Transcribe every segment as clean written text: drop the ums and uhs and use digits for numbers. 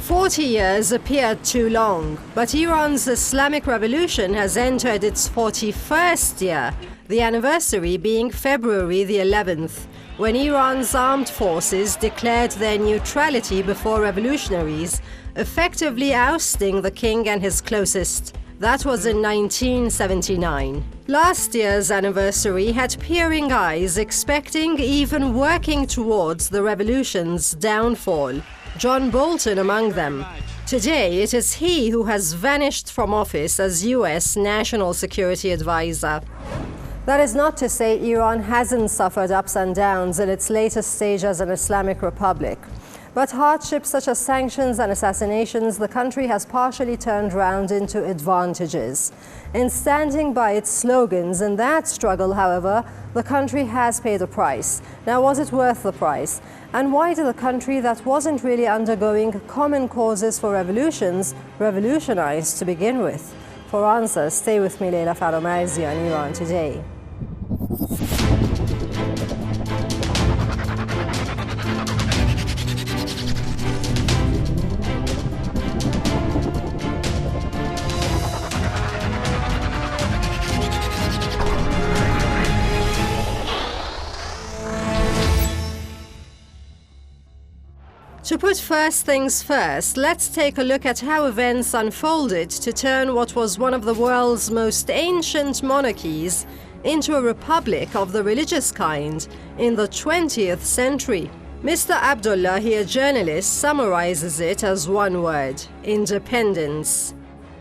40 years appeared too long, but Iran's Islamic Revolution has entered its 41st year, the anniversary being February the 11th, when Iran's armed forces declared their neutrality before revolutionaries, effectively ousting the king and his closest. That was in 1979. Last year's anniversary had peering eyes expecting, even working towards the revolution's downfall. John Bolton among them. Today, it is he who has vanished from office as US National Security Advisor. That is not to say Iran hasn't suffered ups and downs in its latest stage as an Islamic republic. But hardships such as sanctions and assassinations, the country has partially turned round into advantages. In standing by its slogans in that struggle, however, the country has paid a price. Now, was it worth the price? And why did a country that wasn't really undergoing common causes for revolutions revolutionize to begin with? For answers, stay with me, Leila Faramarzi, on Iran Today. To put first things first, let's take a look at how events unfolded to turn what was one of the world's most ancient monarchies into a republic of the religious kind in the 20th century. Mr. Abdullahi, a journalist, summarizes it as one word: independence.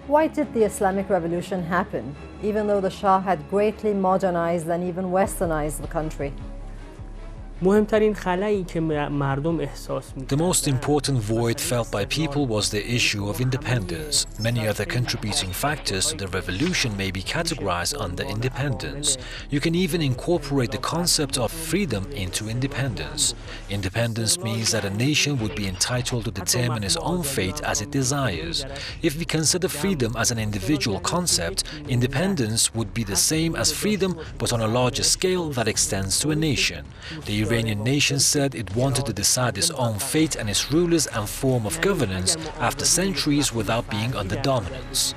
Why did the Islamic Revolution happen, even though the Shah had greatly modernized and even westernized the country? The most important void felt by people was the issue of independence. Many other contributing factors to the revolution may be categorized under independence. You can even incorporate the concept of freedom into independence. Independence means that a nation would be entitled to determine its own fate as it desires. If we consider freedom as an individual concept, independence would be the same as freedom, but on a larger scale that extends to a nation. The Iranian nation said it wanted to decide its own fate and its rulers and form of governance after centuries without being under dominance.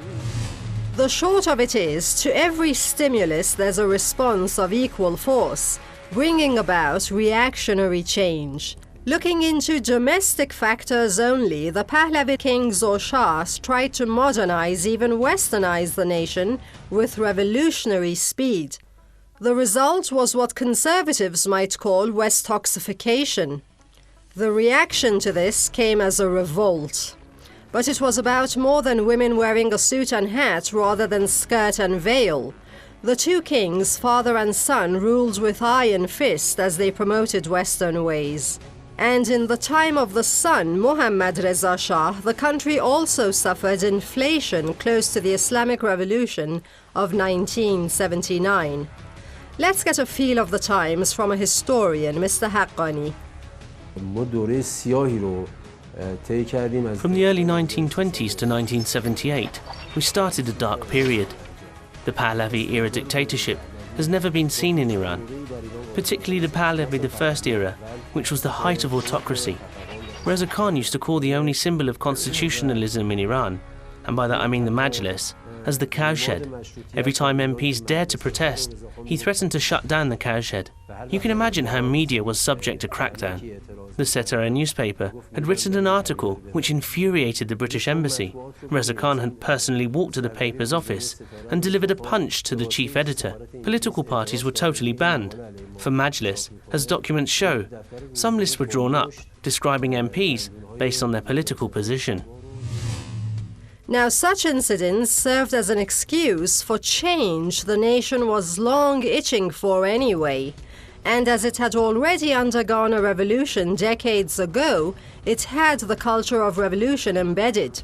The short of it is, to every stimulus there's a response of equal force, bringing about reactionary change. Looking into domestic factors only, the Pahlavi kings or shahs tried to modernize, even westernize the nation with revolutionary speed. The result was what conservatives might call Westoxification. The reaction to this came as a revolt. But it was about more than women wearing a suit and hat rather than skirt and veil. The two kings, father and son, ruled with iron fist as they promoted Western ways. And in the time of the son, Mohammad Reza Shah, the country also suffered inflation close to the Islamic Revolution of 1979. Let's get a feel of the times from a historian, Mr. Haqqani. From the early 1920s to 1978, we started a dark period. The Pahlavi-era dictatorship has never been seen in Iran, particularly the Pahlavi I era, which was the height of autocracy. Reza Khan used to call the only symbol of constitutionalism in Iran, and by that I mean the Majlis, as the cowshed. Every time MPs dared to protest, he threatened to shut down the cowshed. You can imagine how media was subject to crackdown. The Setara newspaper had written an article which infuriated the British embassy. Reza Khan had personally walked to the paper's office and delivered a punch to the chief editor. Political parties were totally banned. For Majlis, as documents show, some lists were drawn up describing MPs based on their political position. Now, such incidents served as an excuse for change the nation was long itching for anyway. And as it had already undergone a revolution decades ago, it had the culture of revolution embedded.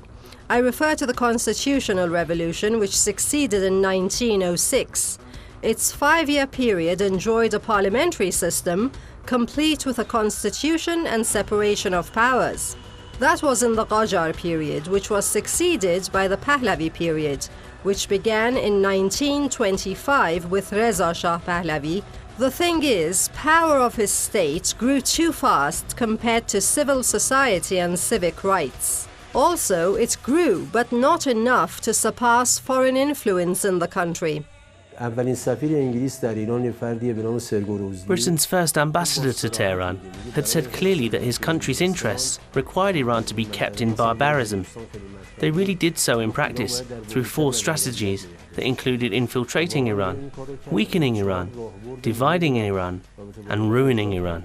I refer to the Constitutional Revolution, which succeeded in 1906. Its 5-year period enjoyed a parliamentary system, complete with a constitution and separation of powers. That was in the Qajar period, which was succeeded by the Pahlavi period, which began in 1925 with Reza Shah Pahlavi. The thing is, power of his state grew too fast compared to civil society and civic rights. Also, it grew, but not enough to surpass foreign influence in the country. Britain's first ambassador to Tehran had said clearly that his country's interests required Iran to be kept in barbarism. They really did so in practice through 4 strategies that included infiltrating Iran, weakening Iran, dividing Iran, and ruining Iran.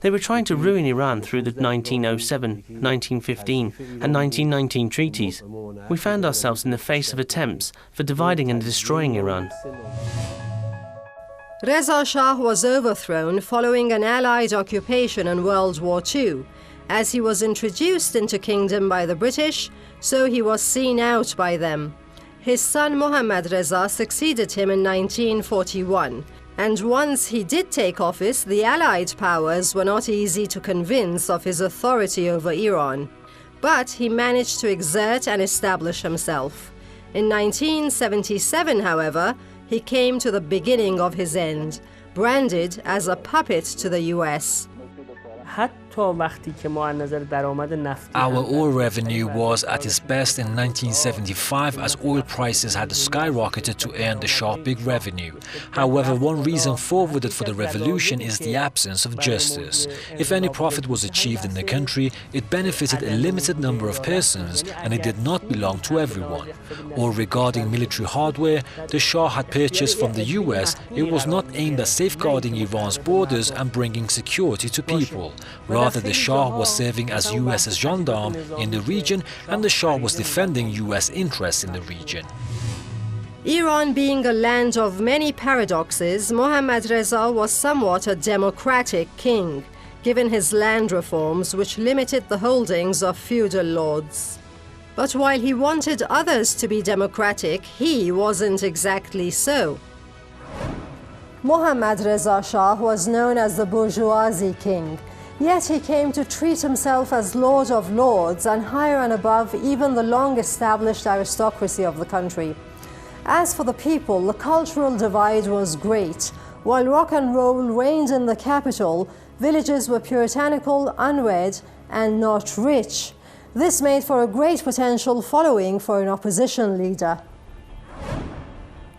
They were trying to ruin Iran through the 1907, 1915 and 1919 treaties. We found ourselves in the face of attempts for dividing and destroying Iran. Reza Shah was overthrown following an Allied occupation in World War II. As he was introduced into kingdom by the British, so he was seen out by them. His son Mohammad Reza succeeded him in 1941. And once he did take office, the Allied powers were not easy to convince of his authority over Iran. But he managed to exert and establish himself. In 1977, however, he came to the beginning of his end, branded as a puppet to the US. Our oil revenue was at its best in 1975 as oil prices had skyrocketed to earn the Shah big revenue. However, one reason forwarded for the revolution is the absence of justice. If any profit was achieved in the country, it benefited a limited number of persons and it did not belong to everyone. Or regarding military hardware, the Shah had purchased from the US, it was not aimed at safeguarding Iran's borders and bringing security to people. Rather, the Shah was serving as US gendarme in the region and the Shah was defending US interests in the region. Iran being a land of many paradoxes, Mohammad Reza was somewhat a democratic king, given his land reforms which limited the holdings of feudal lords. But while he wanted others to be democratic, he wasn't exactly so. Mohammad Reza Shah was known as the bourgeoisie king. Yet he came to treat himself as Lord of Lords and higher and above even the long-established aristocracy of the country. As for the people, the cultural divide was great. While rock and roll reigned in the capital, villages were puritanical, unread, and not rich. This made for a great potential following for an opposition leader.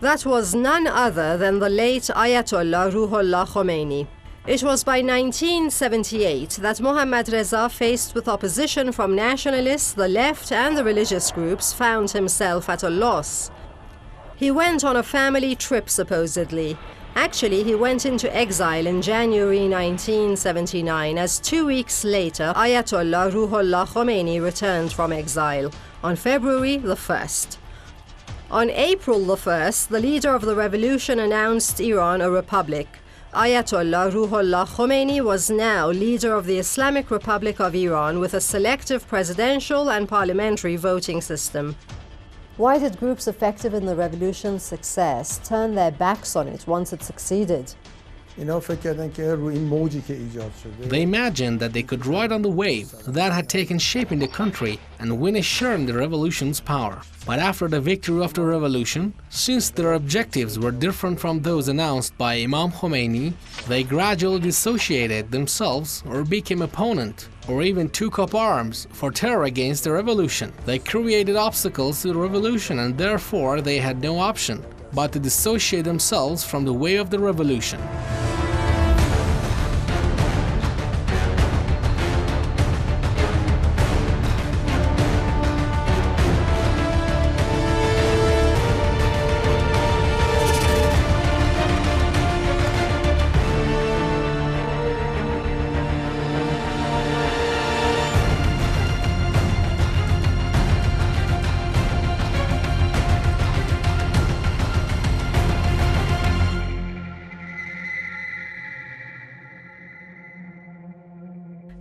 That was none other than the late Ayatollah Ruhollah Khomeini. It was by 1978 that Mohammad Reza, faced with opposition from nationalists, the left and the religious groups, found himself at a loss. He went on a family trip, supposedly. Actually, he went into exile in January 1979, as 2 weeks later, Ayatollah Ruhollah Khomeini returned from exile, on February the 1st. On April the 1st, the leader of the revolution announced Iran a republic. Ayatollah Ruhollah Khomeini was now leader of the Islamic Republic of Iran with a selective presidential and parliamentary voting system. Why did groups effective in the revolution's success turn their backs on it once it succeeded? They imagined that they could ride on the wave that had taken shape in the country and win a share in the revolution's power. But after the victory of the revolution, since their objectives were different from those announced by Imam Khomeini, they gradually dissociated themselves or became opponent or even took up arms for terror against the revolution. They created obstacles to the revolution and therefore they had no option but to dissociate themselves from the way of the revolution.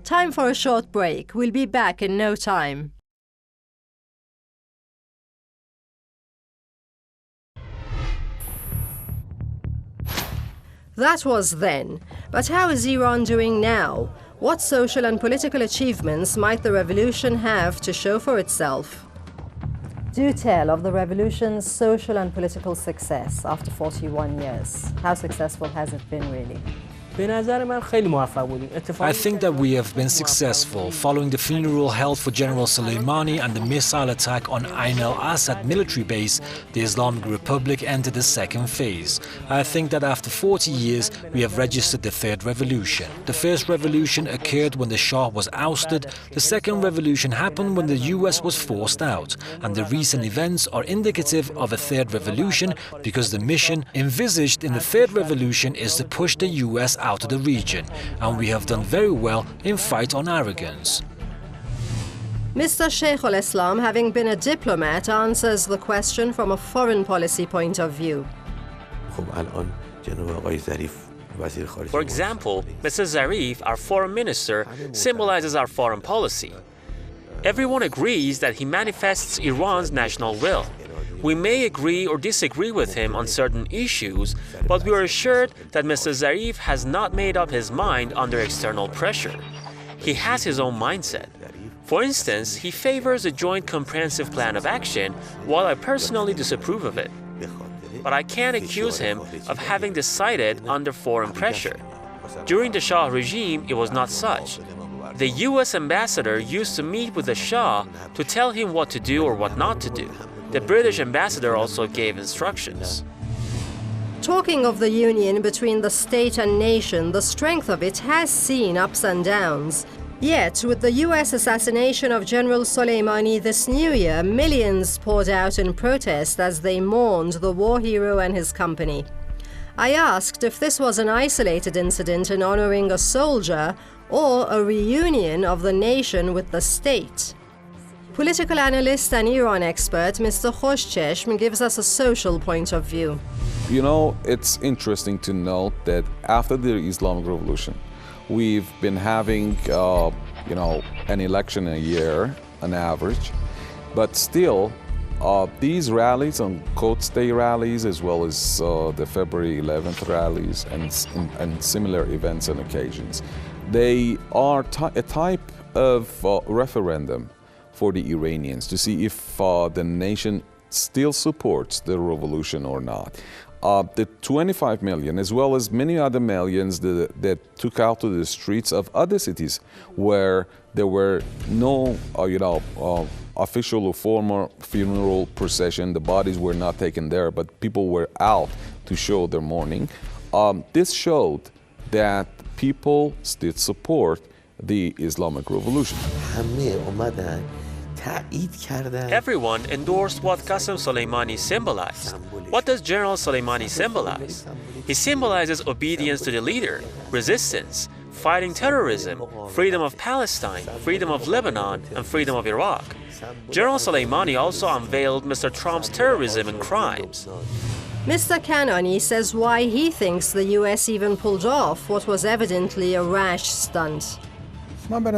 Time for a short break. We'll be back in no time. That was then. But how is Iran doing now? What social and political achievements might the revolution have to show for itself? Do tell of the revolution's social and political success after 41 years. How successful has it been, really? I think that we have been successful. Following the funeral held for General Soleimani and the missile attack on Ain al-Assad military base, the Islamic Republic entered the second phase. I think that after 40 years, we have registered the third revolution. The first revolution occurred when the Shah was ousted, the second revolution happened when the US was forced out, and the recent events are indicative of a third revolution because the mission envisaged in the third revolution is to push the US out of the region, and we have done very well in fight on arrogance. Mr. Sheikh al-Islam, having been a diplomat, answers the question from a foreign policy point of view. For example, Mr. Zarif, our foreign minister, symbolizes our foreign policy. Everyone agrees that he manifests Iran's national will. We may agree or disagree with him on certain issues, but we are assured that Mr. Zarif has not made up his mind under external pressure. He has his own mindset. For instance, he favors a joint comprehensive plan of action, while I personally disapprove of it. But I can't accuse him of having decided under foreign pressure. During the Shah regime, it was not such. The US ambassador used to meet with the Shah to tell him what to do or what not to do. The British ambassador also gave instructions. Talking of the union between the state and nation, the strength of it has seen ups and downs. Yet, with the US assassination of General Soleimani this new year, millions poured out in protest as they mourned the war hero and his company. I asked if this was an isolated incident in honoring a soldier or a reunion of the nation with the state. Political analyst and Iran expert Mr. Khoshcheshm gives us a social point of view. You know, it's interesting to note that after the Islamic Revolution, we've been having, an election a year, on average, but still, these rallies on Quds Day rallies, as well as the February 11th rallies and similar events and occasions, they are a type of referendum for the Iranians to see if the nation still supports the revolution or not. The 25 million, as well as many other millions that took out to the streets of other cities where there were no, official or formal funeral procession, the bodies were not taken there, but people were out to show their mourning. This showed that people still support the Islamic Revolution. Everyone endorsed what Qasem Soleimani symbolized. What does General Soleimani symbolize? He symbolizes obedience to the leader, resistance, fighting terrorism, freedom of Palestine, freedom of Lebanon, and freedom of Iraq. General Soleimani also unveiled Mr. Trump's terrorism and crimes. Mr. Kanani says why he thinks the US even pulled off what was evidently a rash stunt. I think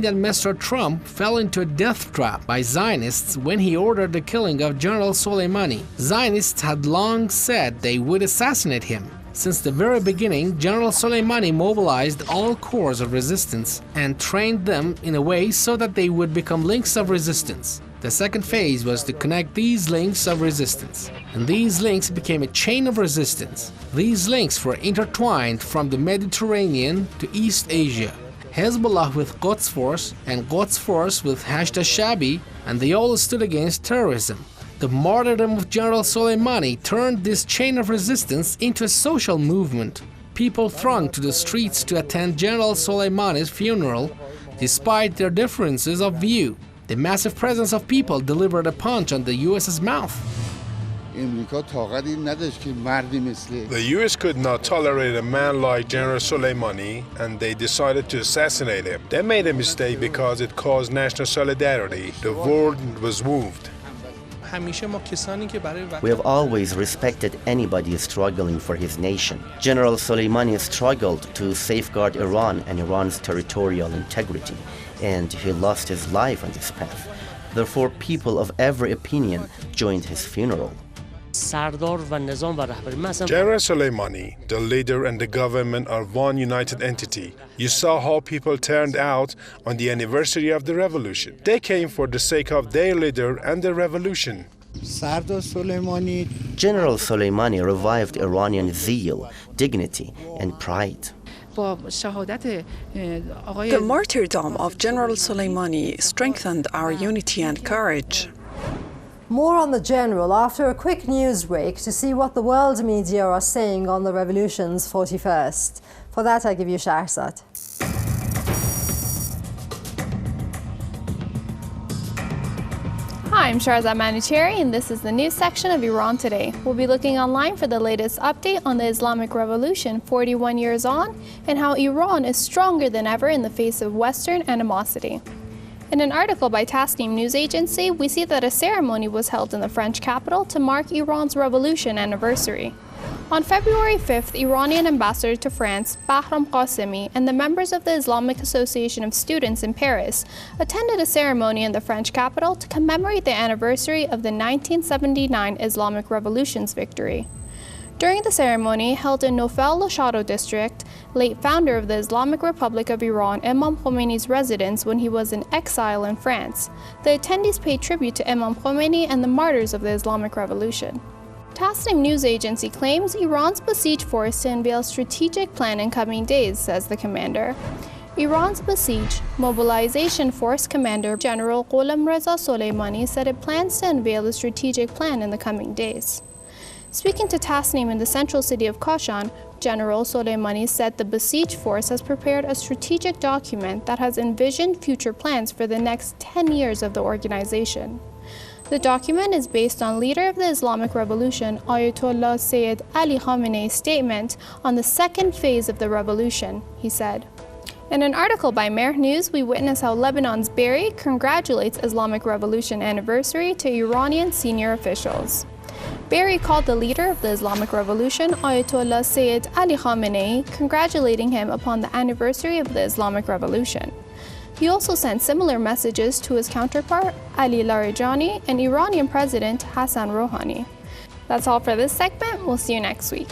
that Mr. Trump fell into a death trap by Zionists when he ordered the killing of General Soleimani. Zionists had long said they would assassinate him. Since the very beginning, General Soleimani mobilized all corps of resistance and trained them in a way so that they would become links of resistance. The second phase was to connect these links of resistance, and these links became a chain of resistance. These links were intertwined from the Mediterranean to East Asia. Hezbollah with Quds Force and Quds Force with Hashd Shabi, and they all stood against terrorism. The martyrdom of General Soleimani turned this chain of resistance into a social movement. People thronged to the streets to attend General Soleimani's funeral, despite their differences of view. The massive presence of people delivered a punch on the US's mouth. The US could not tolerate a man like General Soleimani, and they decided to assassinate him. They made a mistake because it caused national solidarity. The world was moved. We have always respected anybody struggling for his nation. General Soleimani struggled to safeguard Iran and Iran's territorial integrity, and he lost his life on this path. Therefore, people of every opinion joined his funeral. General Soleimani, the leader and the government are one united entity. You saw how people turned out on the anniversary of the revolution. They came for the sake of their leader and the revolution. General Soleimani revived Iranian zeal, dignity, and pride. The martyrdom of General Soleimani strengthened our unity and courage. More on the general after a quick news break to see what the world media are saying on the revolution's 41st. For that, I give you Shahrzad. Hi, I'm Shahrzad Manucheri, and this is the news section of Iran Today. We'll be looking online for the latest update on the Islamic Revolution 41 years on and how Iran is stronger than ever in the face of Western animosity. In an article by Tasnim news agency, we see that a ceremony was held in the French capital to mark Iran's revolution anniversary. On February 5th, Iranian ambassador to France, Bahram Qasemi, and the members of the Islamic Association of Students in Paris attended a ceremony in the French capital to commemorate the anniversary of the 1979 Islamic Revolution's victory. During the ceremony, held in Nofel-le-Château district, late founder of the Islamic Republic of Iran, Imam Khomeini's residence when he was in exile in France, the attendees paid tribute to Imam Khomeini and the martyrs of the Islamic Revolution. Tasnim news agency claims Iran's besieged force to unveil a strategic plan in coming days, says the commander. Iran's besieged mobilization force commander General Gholamreza Soleimani said it plans to unveil a strategic plan in the coming days. Speaking to Tasnim in the central city of Kashan, General Soleimani said the besieged force has prepared a strategic document that has envisioned future plans for the next 10 years of the organization. The document is based on leader of the Islamic Revolution, Ayatollah Sayyid Ali Khamenei's statement on the second phase of the revolution, he said. In an article by Mehr News, we witness how Lebanon's Berry congratulates Islamic Revolution anniversary to Iranian senior officials. Berry called the leader of the Islamic Revolution, Ayatollah Sayyid Ali Khamenei, congratulating him upon the anniversary of the Islamic Revolution. He also sent similar messages to his counterpart, Ali Larijani, and Iranian President Hassan Rouhani. That's all for this segment. We'll see you next week.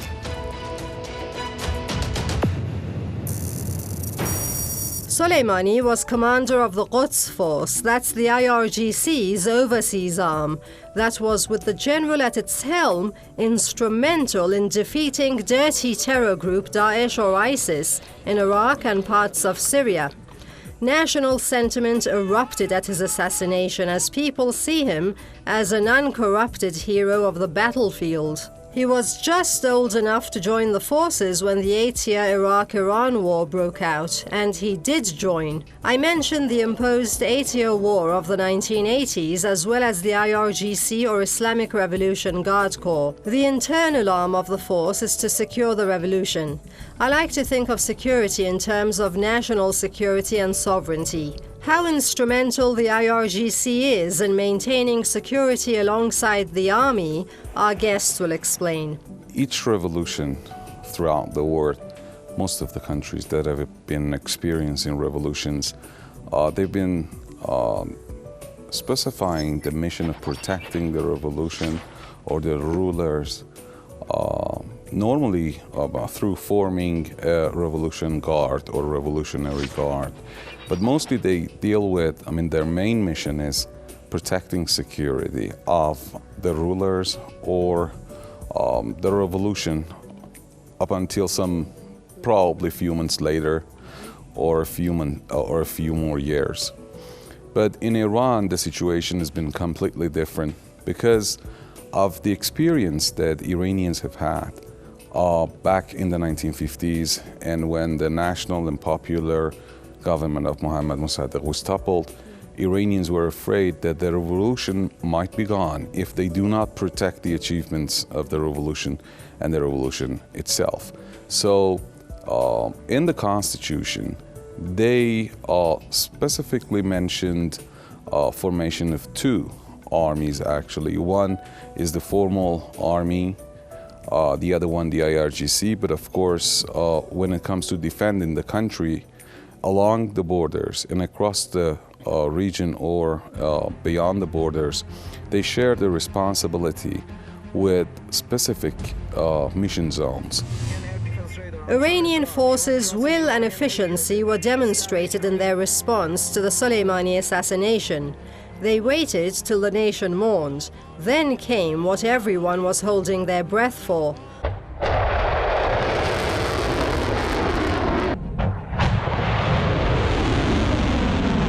Soleimani was commander of the Quds Force, that's the IRGC's overseas arm, that was, with the general at its helm, instrumental in defeating dirty terror group Daesh or ISIS in Iraq and parts of Syria. National sentiment erupted at his assassination as people see him as an uncorrupted hero of the battlefield. He was just old enough to join the forces when the 8-year Iraq-Iran war broke out, and he did join. I mentioned the imposed 8-year war of the 1980s, as well as the IRGC or Islamic Revolution Guard Corps. The internal arm of the force is to secure the revolution. I like to think of security in terms of national security and sovereignty. How instrumental the IRGC is in maintaining security alongside the army, our guests will explain. Each revolution throughout the world, most of the countries that have been experiencing revolutions, they've been specifying the mission of protecting the revolution or the rulers, normally through forming a revolution guard or revolutionary guard. But mostly they deal with, their main mission is protecting security of the rulers or the revolution up until probably few months later or a few more years. But in Iran, the situation has been completely different because of the experience that Iranians have had back in the 1950s, and when the national and popular government of Mohammad Mossadegh was toppled, Iranians were afraid that the revolution might be gone if they do not protect the achievements of the revolution and the revolution itself. So in the constitution, they specifically mentioned formation of two armies actually. One is the formal army, the other one the IRGC, but of course when it comes to defending the country along the borders and across the region or beyond the borders, they share the responsibility with specific mission zones. Iranian forces' will and efficiency were demonstrated in their response to the Soleimani assassination. They waited till the nation mourned. Then came what everyone was holding their breath for.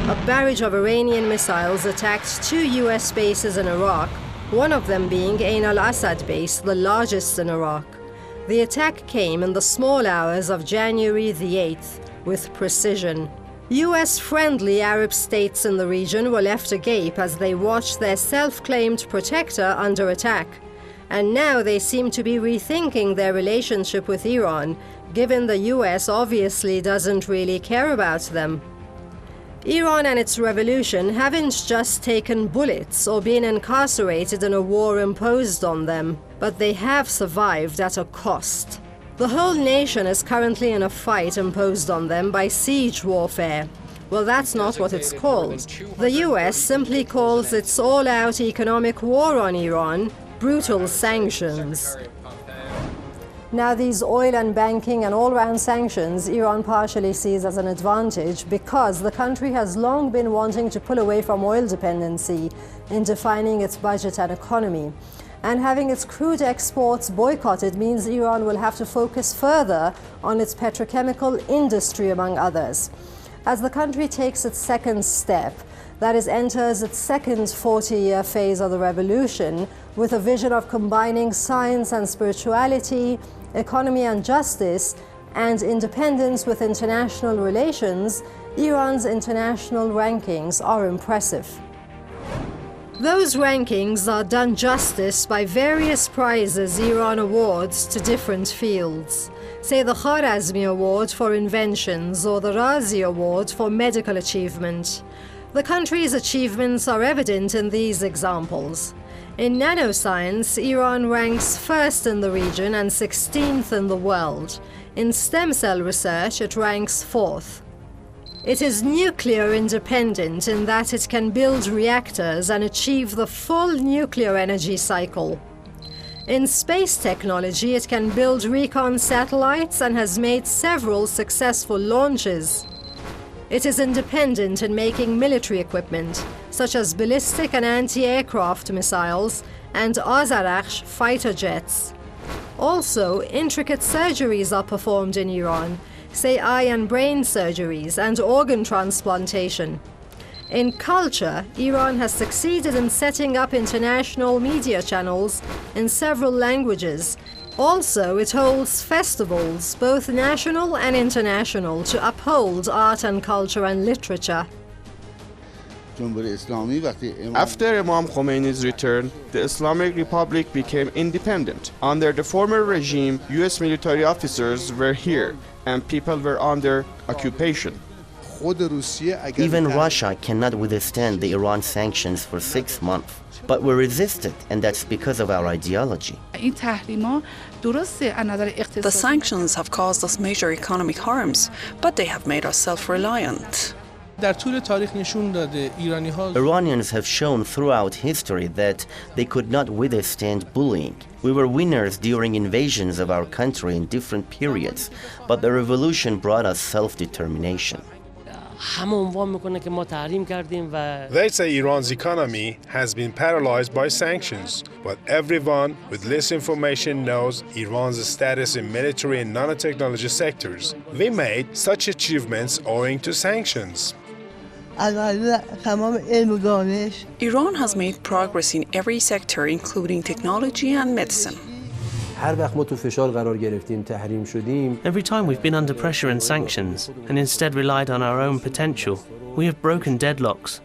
A barrage of Iranian missiles attacked 2 US bases in Iraq, one of them being Ain al-Assad base, the largest in Iraq. The attack came in the small hours of January the 8th, with precision. US-friendly Arab states in the region were left agape as they watched their self-claimed protector under attack. And now they seem to be rethinking their relationship with Iran, given the US obviously doesn't really care about them. Iran and its revolution haven't just taken bullets or been incarcerated in a war imposed on them, but they have survived at a cost. The whole nation is currently in a fight imposed on them by siege warfare. Well, that's not what it's called. The US simply calls its all-out economic war on Iran brutal sanctions. Now, these oil and banking and all-round sanctions, Iran partially sees as an advantage because the country has long been wanting to pull away from oil dependency in defining its budget and economy. And having its crude exports boycotted means Iran will have to focus further on its petrochemical industry, among others. As the country takes its second step, that is, enters its second 40-year phase of the revolution, with a vision of combining science and spirituality, economy and justice, and independence with international relations, Iran's international rankings are impressive. Those rankings are done justice by various prizes Iran awards to different fields. Say the Khwarazmi Award for inventions or the Razi Award for medical achievement. The country's achievements are evident in these examples. In nanoscience, Iran ranks first in the region and 16th in the world. In stem cell research, it ranks 4th. It is nuclear independent in that it can build reactors and achieve the full nuclear energy cycle. In space technology, it can build recon satellites and has made several successful launches. It is independent in making military equipment, such as ballistic and anti-aircraft missiles and Azarakhsh fighter jets. Also, intricate surgeries are performed in Iran, say eye and brain surgeries and organ transplantation. In culture, Iran has succeeded in setting up international media channels in several languages. Also, it holds festivals, both national and international, to uphold art and culture and literature. After Imam Khomeini's return, the Islamic Republic became independent. Under the former regime, US military officers were here and people were under occupation. Even Russia cannot withstand the Iran sanctions for 6 months. But we resisted, and that's because of our ideology. The sanctions have caused us major economic harms, but they have made us self-reliant. Iranians have shown throughout history that they could not withstand bullying. We were winners during invasions of our country in different periods, but the revolution brought us self-determination. They say Iran's economy has been paralyzed by sanctions, but everyone with less information knows Iran's status in military and nanotechnology sectors. We made such achievements owing to sanctions. Iran has made progress in every sector, including technology and medicine. Every time we've been under pressure and sanctions, and instead relied on our own potential, we have broken deadlocks.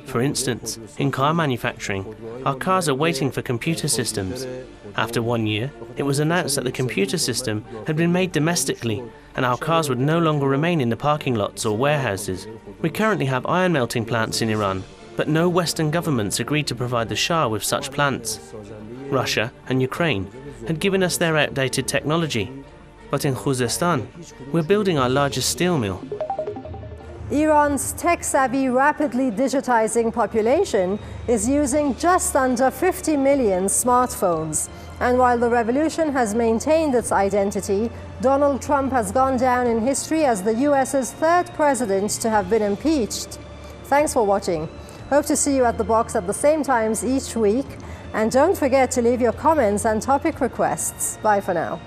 For instance, in car manufacturing, our cars are waiting for computer systems. After 1 year, it was announced that the computer system had been made domestically, and our cars would no longer remain in the parking lots or warehouses. We currently have iron melting plants in Iran, but no Western governments agreed to provide the Shah with such plants. Russia and Ukraine had given us their outdated technology, but in Khuzestan, we're building our largest steel mill. Iran's tech-savvy, rapidly digitizing population is using just under 50 million smartphones. And while the revolution has maintained its identity, Donald Trump has gone down in history as the US's third president to have been impeached. Thanks for watching. Hope to see you at the box at the same times each week. And don't forget to leave your comments and topic requests. Bye for now.